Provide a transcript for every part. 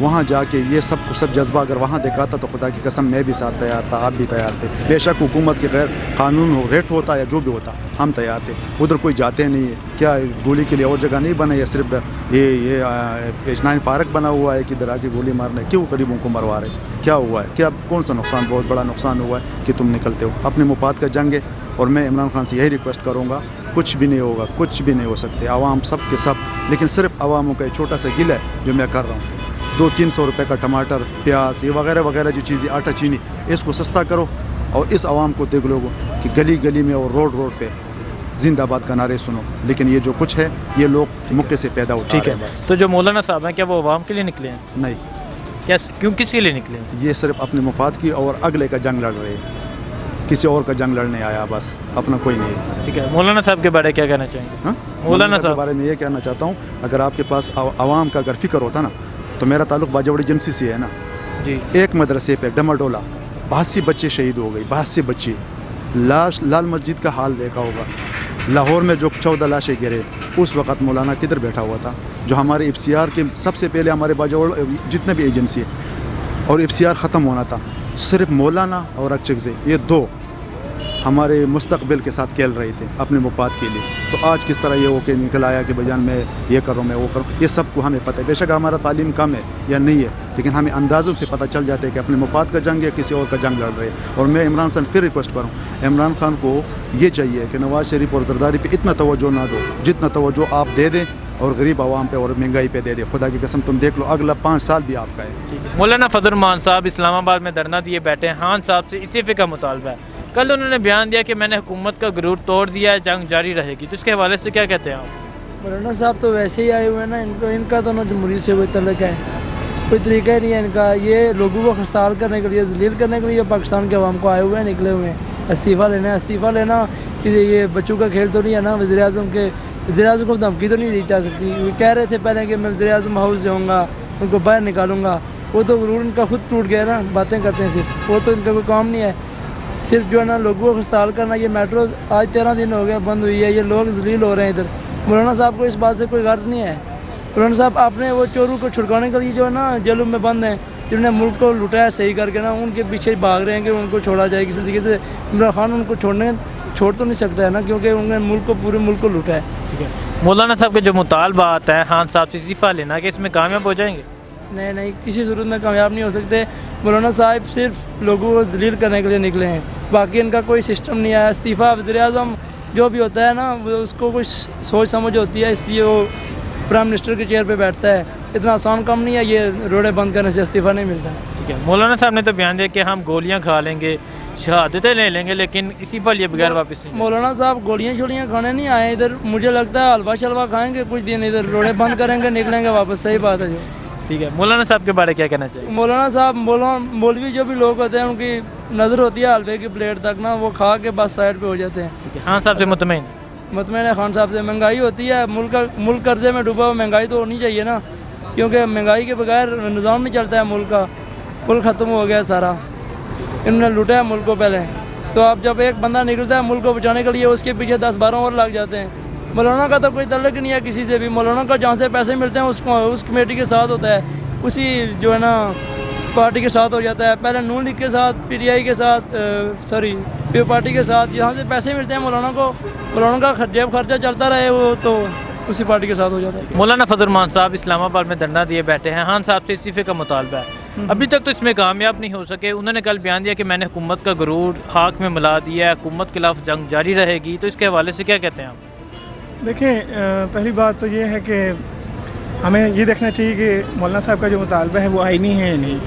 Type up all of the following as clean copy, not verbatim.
وہاں جا کے یہ سب جذبہ اگر وہاں دکھاتا تو خدا کی قسم میں بھی ساتھ تیار تھا، آپ بھی تیار تھے. بے شک حکومت کے غیر قانون ہو، ریٹ ہوتا یا جو بھی ہوتا، ہم تیار تھے. ادھر کوئی جاتے نہیں ہے. کیا گولی کے لیے اور جگہ نہیں بنا، یا صرف یہ H9 پارک بنا ہوا ہے کہ ادھر آ کے گولی مارنا ہے؟ کیوں غریبوں کو مروا رہے؟ کیا ہوا ہے؟ کیا کون سا نقصان، بہت بڑا نقصان ہوا ہے کہ تم نکلتے ہو؟ اپنے مفاد کا جنگ ہے. اور میں عمران خان سے یہی ریکویسٹ کروں گا، کچھ بھی نہیں ہوگا، کچھ بھی نہیں ہو سکتے. عوام سب کے سب، لیکن صرف عواموں کا ایک چھوٹا سا گل ہے جو میں کر رہا ہوں. 200-300 روپے کا ٹماٹر، پیاز، یہ وغیرہ وغیرہ جو چیزیں، آٹا چینی، اس کو سستا کرو. اور اس عوام کو دیکھ لو کہ گلی گلی میں اور روڈ روڈ پہ زندہ باد کا نعرے سنو. لیکن یہ جو کچھ ہے یہ لوگ موقع سے پیدا ہوتا ہے. بس تو جو مولانا صاحب ہیں، کیا وہ عوام کے لیے نکلے ہیں؟ نہیں. کیوں، کس کے لیے نکلے ہیں؟ یہ صرف اپنے مفاد کی اور اگلے کا جنگ لڑ رہے ہیں. کسی اور کا جنگ لڑنے آیا، بس اپنا کوئی نہیں. ٹھیک ہے. مولانا صاحب کے بارے کیا کہنا چاہیں گے؟ مولانا صاحب کے بارے میں یہ کہنا چاہتا ہوں، اگر آپ کے پاس عوام کا اگر فکر ہوتا نا تو میرا تعلق باجوڑی ایجنسی سے ہے نا. جی. ایک مدرسے پہ ڈماڈولا 82 بچے شہید ہو گئی. 82 بچے. لال مسجد کا حال دیکھا ہوگا. لاہور میں جو 14 لاشیں گرے، اس وقت مولانا کدھر بیٹھا ہوا تھا؟ جو ہمارے FCR کے سب سے پہلے ہمارے باجوڑ جتنے بھی ایجنسی ہے اور FCR ختم ہونا تھا، صرف مولانا اور اکچگزے، یہ دو ہمارے مستقبل کے ساتھ کھیل رہے تھے اپنے مفاد کے لیے. تو آج کس طرح یہ ہو کے نکل آیا کہ بجان میں یہ کر رہا ہوں، میں وہ کروں. یہ سب کو ہمیں پتہ ہے. بے شک ہمارا تعلیم کم ہے یا نہیں ہے، لیکن ہمیں اندازوں سے پتہ چل جاتا ہے کہ اپنے مفاد کا جنگ یا کسی اور کا جنگ لڑ رہے ہیں. اور میں عمران خان پھر ریکویسٹ کروں، عمران خان کو یہ چاہیے کہ نواز شریف اور زرداری پہ اتنا توجہ نہ دو جتنا توجہ آپ دے دیں اور غریب عوام پہ اور مہنگائی پہ دے دیں. خدا کی قسم تم دیکھ لو اگلا 5 سال بھی آپ کا ہے. مولانا فضل الرحمان صاحب اسلام آباد میں دھرنا دیے بیٹھے ہیں. خان صاحب سے اسی کا مطالبہ ہے. کل انہوں نے بیان دیا کہ میں نے حکومت کا غرور توڑ دیا ہے، جنگ جاری رہے گی. تو اس کے حوالے سے کیا کہتے ہیں آپ؟ مولانا صاحب تو ویسے ہی آئے ہوئے ہیں نا، ان کا تو جمہوری سے کوئی تعلق ہے، کوئی طریقہ نہیں ہے ان کا. یہ لوگوں کو خستار کرنے کے لیے، ذلیل کرنے کے لیے پاکستان کے عوام کو آئے ہوئے ہیں، نکلے ہوئے ہیں. استعفیٰ لینا کہ یہ بچوں کا کھیل تو نہیں ہے نا. وزیر اعظم کو دھمکی تو نہیں دی جا سکتی. وہ کہہ رہے تھے پہلے کہ میں وزیر اعظم ہاؤس جاؤں گا، ان کو باہر نکالوں گا. وہ تو غرور ان کا خود ٹوٹ گیا نا. باتیں کرتے ہیں صرف، وہ تو ان کا کوئی کام نہیں ہے. صرف جو ہے نا لوگوں کو خستار کرنا. یہ میٹرو آج 13 دن ہو گیا بند ہوئی ہے، یہ لوگ ذلیل ہو رہے ہیں ادھر. مولانا صاحب کو اس بات سے کوئی غرض نہیں ہے. مولانا صاحب اپنے وہ چوروں کو چھڑکانے کے لیے جو ہے نا جیلوں میں بند ہیں، جنہوں نے ملک کو لوٹا ہے صحیح کر کے نا، ان کے پیچھے بھاگ رہے ہیں کہ ان کو چھوڑا جائے کسی طریقے سے. عمران خان ان کو چھوڑ تو نہیں سکتا ہے نا، کیونکہ انہوں نے ملک کو، پورے ملک کو لوٹا ہے. مولانا صاحب کے جو مطالبات ہیں خان صاحب سے استعفیٰ لینا، کہ اس میں کامیاب ہو جائیں گے؟ نہیں، کسی صورت میں کامیاب نہیں ہو سکتے. مولانا صاحب صرف لوگوں کو ذلیل کرنے کے لیے نکلے ہیں، باقی ان کا کوئی سسٹم نہیں ہے. استعفیٰ وزیر اعظم جو بھی ہوتا ہے نا، وہ اس کو کچھ سوچ سمجھ ہوتی ہے، اس لیے وہ پرائم منسٹر کے چیئر پہ بیٹھتا ہے. اتنا آسان کام نہیں ہے. یہ روڈیں بند کرنے سے استعفیٰ نہیں ملتا. ٹھیک ہے. مولانا صاحب نے تو بیان دیا کہ ہم گولیاں کھا لیں گے، شہادتیں لے لیں گے، لیکن استعفیٰ لیے بغیر واپس نہیں. مولانا صاحب گولیاں کھانے نہیں آئے ادھر. مجھے لگتا ہے حلوہ شلوا کھائیں گے کچھ دن، ادھر روڈیں بند کریں گے، نکلیں گے واپس. صحیح بات ہے. جو ٹھیک ہے. مولانا صاحب کے بارے کیا کہنا چاہیے؟ مولانا صاحب، مولوی جو بھی لوگ ہوتے ہیں ان کی نظر ہوتی ہے حلوے کی پلیٹ تک نا، وہ کھا کے بس سائڈ پہ ہو جاتے ہیں. خان صاحب سے مطمئن ہے خان صاحب سے. مہنگائی ہوتی ہے، ملک قرضے میں ڈوبا ہوا. مہنگائی تو ہونی چاہیے نا، کیونکہ مہنگائی کے بغیر نظام نہیں چلتا ہے ملک کا. ملک ختم ہو گیا سارا. انہوں نے لوٹا ہے ملک کو پہلے. تو اب جب ایک بندہ نکلتا ہے ملک کو بچانے کے لیے، اس کے پیچھے 10-12 اور لگ جاتے ہیں. مولانا کا تو کوئی تعلق نہیں ہے کسی سے بھی. مولانا کا جہاں سے پیسے ملتے ہیں اس کمیٹی کے ساتھ ہوتا ہے، اسی جو ہے نا پارٹی کے ساتھ ہو جاتا ہے. پہلے نون لیگ کے ساتھ، PTI کے ساتھ، پیو پارٹی کے ساتھ. جہاں سے پیسے ملتے ہیں مولانا کا جیب خرچہ چلتا رہے، وہ تو اسی پارٹی کے ساتھ ہو جاتا ہے. مولانا فضل الرحمان صاحب اسلام آباد میں دھرنا دیے بیٹھے ہیں. خان صاحب سے استعفے کا مطالبہ ہے. ابھی تک تو اس میں کامیاب نہیں ہو سکے. انہوں نے کل بیان دیا کہ میں نے حکومت کا غرور خاک میں ملا دیا ہے، حکومت کے خلاف جنگ جاری رہے گی. تو اس کے حوالے سے کیا کہتے ہیں آپ؟ دیکھیں، پہلی بات تو یہ ہے کہ ہمیں یہ دیکھنا چاہیے کہ مولانا صاحب کا جو مطالبہ ہے وہ آئینی ہے یا نہیں.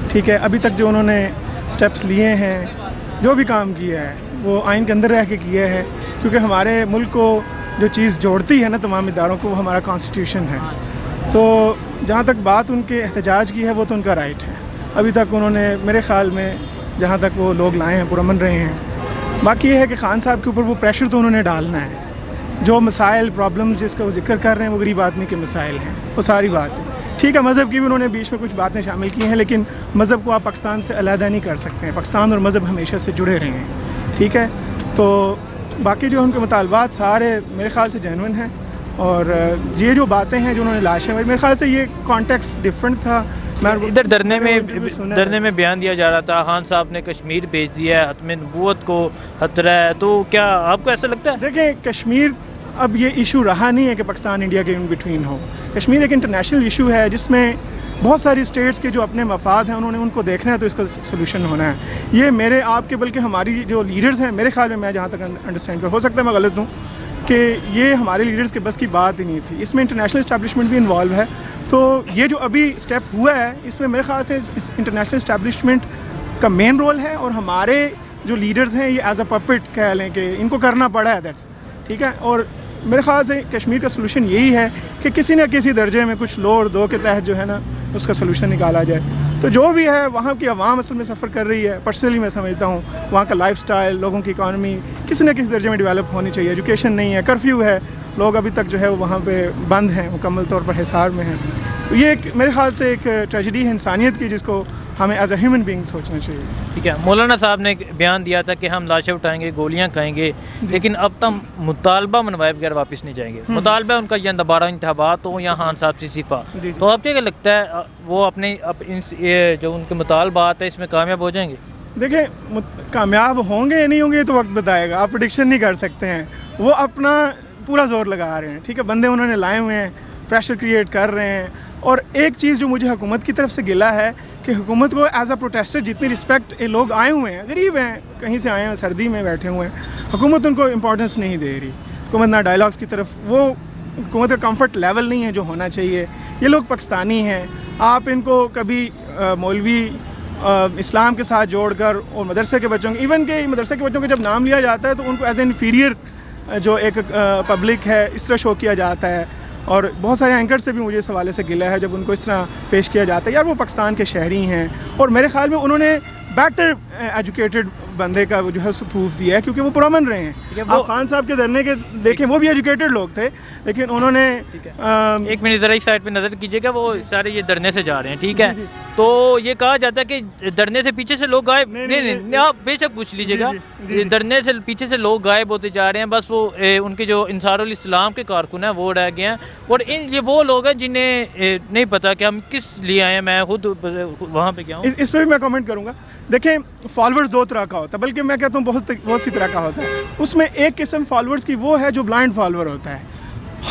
ٹھیک ہے. ابھی تک جو انہوں نے سٹیپس لیے ہیں، جو بھی کام کیا ہے، وہ آئین کے اندر رہ کے کیا ہے، کیونکہ ہمارے ملک کو جو چیز جوڑتی ہے نا تمام اداروں کو، وہ ہمارا کانسٹیٹیوشن ہے. تو جہاں تک بات ان کے احتجاج کی ہے، وہ تو ان کا رائٹ ہے. ابھی تک انہوں نے میرے خیال میں جہاں تک وہ لوگ لائے ہیں پرامن رہے ہیں. باقی یہ ہے کہ خان صاحب کے اوپر وہ پریشر تو انہوں نے ڈالنا ہے. جو مسائل، پرابلم جس کا وہ ذکر کر رہے ہیں، وہ غریب آدمی کے مسائل ہیں، وہ ساری بات ہے. ٹھیک ہے. مذہب کی بھی انہوں نے بیچ میں کچھ باتیں شامل کی ہیں، لیکن مذہب کو آپ پاکستان سے علیحدہ نہیں کر سکتے ہیں. پاکستان اور مذہب ہمیشہ سے جڑے رہے ہیں. ٹھیک ہے. تو باقی جو ان کے مطالبات سارے میرے خیال سے جینوئن ہیں. اور یہ جو باتیں ہیں جو انہوں نے لاشیں، میرے خیال سے یہ کانٹیکس ڈفرینٹ تھا ادھر دھرنے میں بیان دیا جا رہا تھا، خان صاحب نے کشمیر بھیج دیا ہے، ختم نبوت کو خطرہ ہے، تو کیا آپ کو ایسا لگتا ہے؟ دیکھیں کشمیر اب یہ ایشو رہا نہیں ہے کہ پاکستان انڈیا کے ان بٹوین ہو. کشمیر ایک انٹرنیشنل ایشو ہے جس میں بہت ساری اسٹیٹس کے جو اپنے مفاد ہیں انہوں نے ان کو دیکھنا ہے، تو اس کا سلوشن ہونا ہے. یہ میرے آپ کے بلکہ ہماری جو لیڈرز ہیں، میرے خیال میں جہاں تک انڈرسٹینڈ کر، ہو سکتا ہے میں غلط ہوں، کہ یہ ہمارے لیڈرز کے بس کی بات ہی نہیں تھی. اس میں انٹرنیشنل اسٹیبلشمنٹ بھی انوالو ہے. تو یہ جو ابھی اسٹیپ ہوا ہے اس میں میرے خیال سے انٹرنیشنل اسٹیبلشمنٹ کا مین رول ہے، اور ہمارے جو لیڈرز ہیں یہ ایز اے پپٹ کہہ لیں کہ ان کو کرنا پڑا ہے. دیٹس ٹھیک ہے. اور میرے خیال سے کشمیر کا سلوشن یہی ہے کہ کسی نہ کسی درجے میں کچھ لو اور دو کے تحت جو ہے نا اس کا سلوشن نکالا جائے. تو جو بھی ہے وہاں کی عوام اصل میں سفر کر رہی ہے. پرسنلی میں سمجھتا ہوں وہاں کا لائف سٹائل، لوگوں کی اکانومی کسی نہ کسی درجے میں ڈیولپ ہونی چاہیے. ایجوکیشن نہیں ہے، کرفیو ہے، لوگ ابھی تک جو ہے وہاں پہ بند ہیں، مکمل طور پر حصار میں ہیں. تو یہ ایک میرے خیال سے ایک ٹریجڈی ہے انسانیت کی، جس کو ہمیں ایز اے ہیومن بینگ سوچنا چاہیے. ٹھیک ہے. مولانا صاحب نے بیان دیا تھا کہ ہم لاشیں اٹھائیں گے، گولیاں کھائیں گے، لیکن اب تک مطالبہ منوائے بغیر واپس نہیں جائیں گے. مطالبہ ان کا یا دوبارہ انتخابات ہو یا خان صاحب سے استعفیٰ. تو آپ کیا لگتا ہے وہ اپنے جو ان کے مطالبات ہیں اس میں کامیاب ہو جائیں گے؟ دیکھیں کامیاب ہوں گے یا نہیں ہوں گے یہ تو وقت بتائے گا. آپ پریڈکشن نہیں کر سکتے ہیں. وہ اپنا پورا زور لگا رہے ہیں. ٹھیک ہے، بندے انہوں نے لائے ہوئے ہیں، پریشر کریٹ کر رہے ہیں. اور ایک چیز جو مجھے حکومت کی طرف سے گلا ہے کہ حکومت کو ایز اے پروٹیسٹر جتنی رسپیکٹ لوگ آئے ہوئے ہیں، غریب ہیں، کہیں سے آئے ہیں، سردی میں بیٹھے ہوئے ہیں، حکومت ان کو امپورٹنس نہیں دے رہی. حکومت نہ ڈائلاگس کی طرف، وہ حکومت کا کمفرٹ لیول نہیں ہے جو ہونا چاہیے. یہ لوگ پاکستانی ہیں. آپ ان کو کبھی مولوی اسلام کے ساتھ جوڑ کر اور مدرسے کے بچوں کے، ایون کہ مدرسے کے بچوں کا جب نام لیا جاتا ہے تو ان کو ایز اے انفیریئر جو ایک پبلک ہے اس طرح شو کیا جاتا ہے. اور بہت سارے اینکر سے بھی مجھے اس حوالے سے گلا ہے جب ان کو اس طرح پیش کیا جاتا ہے. یار وہ پاکستان کے شہری ہیں، اور میرے خیال میں انہوں نے بیٹر ایجوکیٹڈ بندے کا جو ہے پروف دیا ہے کیونکہ وہ پرامن رہے ہیں. آپ خان صاحب کے دھرنے کے دیکھیں، وہ بھی ایجوکیٹڈ لوگ تھے، لیکن انہوں نے ایک منٹ ذرا اس سائڈ پہ نظر کیجیے گا، وہ سارے یہ دھرنے سے جا رہے ہیں. ٹھیک ہے، تو یہ کہا جاتا ہے کہ دھرنے سے پیچھے سے لوگ غائب نہیں، آپ بے شک پوچھ لیجیے گا، دھرنے سے پیچھے سے لوگ غائب ہوتے جا رہے ہیں. بس وہ ان کے جو انصار الاسلام کے کارکن ہیں وہ رہ گئے ہیں. اور یہ وہ لوگ ہیں جنہیں نہیں پتا کہ ہم کس لیے آئے ہیں. میں خود وہاں پہ گیا ہوں. اس پہ بھی میں کامنٹ کروں گا. دیکھیں فالوورز دو طرح کا ہوتا ہے، بلکہ میں کہتا ہوں بہت سی طرح کا ہوتا ہے. اس میں ایک قسم فالوورز کی وہ ہے جو بلائنڈ فالوور ہوتا ہے.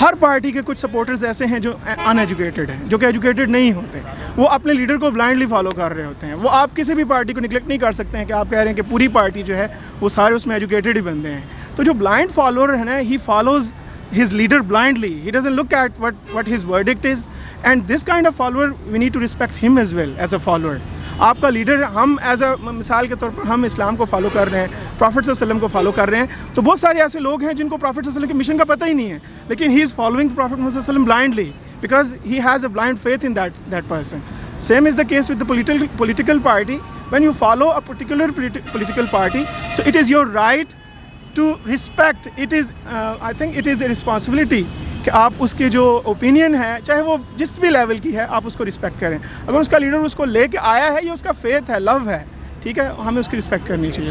ہر پارٹی کے کچھ سپورٹرز ایسے ہیں جو ان ایجوکیٹڈ ہیں، جو کہ ایجوکیٹڈ نہیں ہوتے. وہ اپنے لیڈر کو بلائنڈلی فالو کر رہے ہوتے ہیں. وہ آپ کسی بھی پارٹی کو نگلیکٹ نہیں کر سکتے ہیں کہ آپ کہہ رہے ہیں کہ پوری پارٹی جو ہے وہ سارے اس میں ایجوکیٹڈ ہی بندے ہیں. تو جو بلائنڈ فالوور ہے نا، ہی follows his leader blindly. He doesn't look at what his verdict is, and this kind of follower we need to respect him as well as a follower. آپ کا لیڈر، ہم as a مثال کے طور پر ہم اسلام کو فالو کر رہے ہیں، پرافٹ صلی اللہ علیہ وسلم کو فالو کر رہے ہیں. تو بہت سارے ایسے لوگ ہیں جن کو پرافٹ صلی اللہ علیہ وسلم کے مشن کا پتہ ہی نہیں ہے، لیکن ہی از فالوئنگ پرافٹ صلی اللہ علیہ وسلم blindly because he has a blind faith in that person. Same is the case with the political party. When you follow a particular political party, so it is your right to respect. It is I think it is a responsibility کہ آپ اس کے جو opinion ہے، چاہے وہ جس بھی level کی ہے، آپ اس کو رسپیکٹ کریں. اگر اس کا لیڈر اس کو لے کے آیا ہے، یہ اس کا فیتھ ہے، لو ہے، ٹھیک ہے، ہمیں اس کی رسپیکٹ کرنی چاہیے.